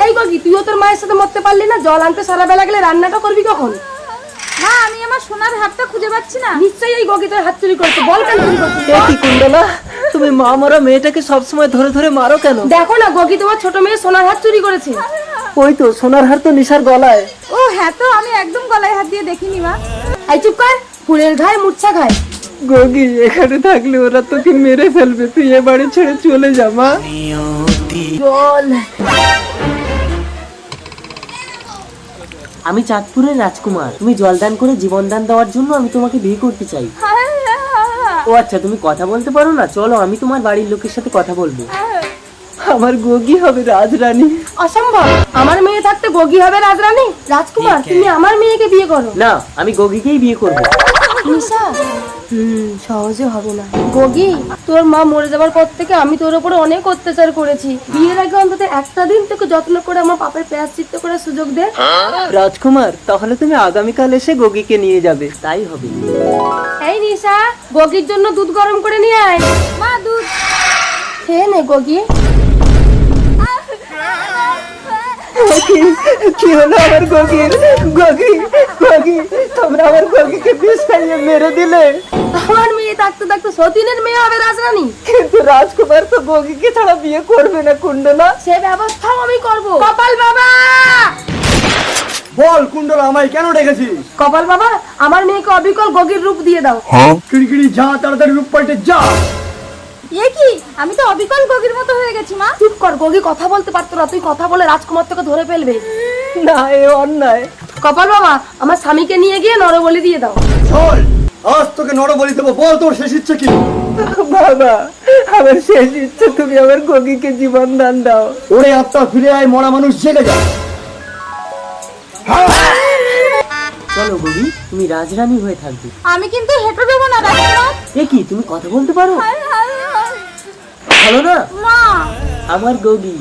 এই গগি, তুইও তোর মায়ের সাথে মরতে পারলি না? জল আনতে সারা বেলা গেলে রান্নাটা করবি কখন? মা আমি আমার সোনার হাতটা খুঁজে পাচ্ছি না। নিশ্চয়ই এই গগি তোর হাত চুরি করছে। বল কেন চুরি করছিস? এ কি কুণ্ডলা, তুমি মা মরা মেয়েটাকে সবসময় ধরে ধরে মারো কেন? দেখো না, গগি তোমার ছোট মেয়ে সোনার হাত চুরি করেছে। ওই তো সোনার হার তো নিশার গলায়। ও হ্যাঁ, তো আমি একদম গলায় হাত দিয়ে দেখিনি মা। এই চুপ কর, ফুলের ঘায়ে মূর্ছা খায়। গগি, এখানে থাকলে ওরা তোকে মেরে ফেলবে, তুই এ বাড়ি ছেড়ে চলে যা মা। চল। আমি চাঁদপুরের রাজকুমার, তুমি জলদান করে জীবনদান দেওয়ার জন্য আমি তোমাকে বিয়ে করতে চাই। ও আচ্ছা, তুমি কথা বলতে পারো না? চলো আমি তোমার বাড়ির লোকের সাথে কথা বলবো। আমার গগি হবে রাজরানী। অসম্ভব, আমার মেয়ে থাকতে গগি হবে রাজরানী? রাজকুমার, তুমি আমার মেয়েকে বিয়ে করো। না, আমি গগিকেই বিয়ে করবো। নিশা, সহজে হবে না। গগি, তোর মা মরে যাবার পর থেকে আমি তোর উপরে অনেক অত্যাচার করেছি। বিয়ের আগে অন্তত একটা দিন তোকে যত্ন করে আমার পাপের প্রায়শ্চিত্ত করার সুযোগ দে। রাজকুমার, তাহলে তুমি আগামীকাল এসে গগিকে নিয়ে যাবে। তাই হবে। এই নিশা, গগির জন্য দুধ গরম করে নিয়ে আয়। মা দুধ খেয়ে নে গগি। কি হলো আমার গগির? গগি, গগি, তোমরা আমার গগিকে বিষ খাইয়ে মেরে দিলে। আমার মেয়ে থাকতে থাকতে সতীনের মেয়ে হবে রাজরানী। কিন্তু রাজকুমার তো গগিকে ছাড়া বিয়ে করবে না কুণ্ডলা। সে ব্যবস্থাও আমি করব। কপাল বাবা, বল কুণ্ডলা, আমায় কেন ডেকেছিস? কপাল বাবা, আমার মেয়েকে অবিকল গগির রূপ দিয়ে দাও। কিড়িকিড়ি যা, তাড়াতাড়ি রূপ পাল্টে যা। এ কি, আমি তো অবিকল গগির মতো হয়ে গেছি মা। চুপ কর, গগি কথা বলতে পারতো না, তুই কথা বলে রাজকুমার তোকে ধরে ফেলবে। না, এ অন্যায়। কপাল বাবা, আমার স্বামীকে নিয়ে গিয়ে নরবলি দিয়ে দাও। চল, আজ তোকে নর বলি দেবো। বল তোর শেষ ইচ্ছে কি? বাবা, আমার শেষ ইচ্ছে তুমি আমার গগিকে জীবন দান দাও। ওরে আত্মা ফিরে আয়, মরা মানুষ জেগে যা। চলো গগি, তুমি রাজরানী হয়ে থাকবে। আমি কিন্তু হেঁটে দেবো না রাজকুমার। এ কি, তুমি কথা বলতে পারো? ভালো না মা আমার গগি।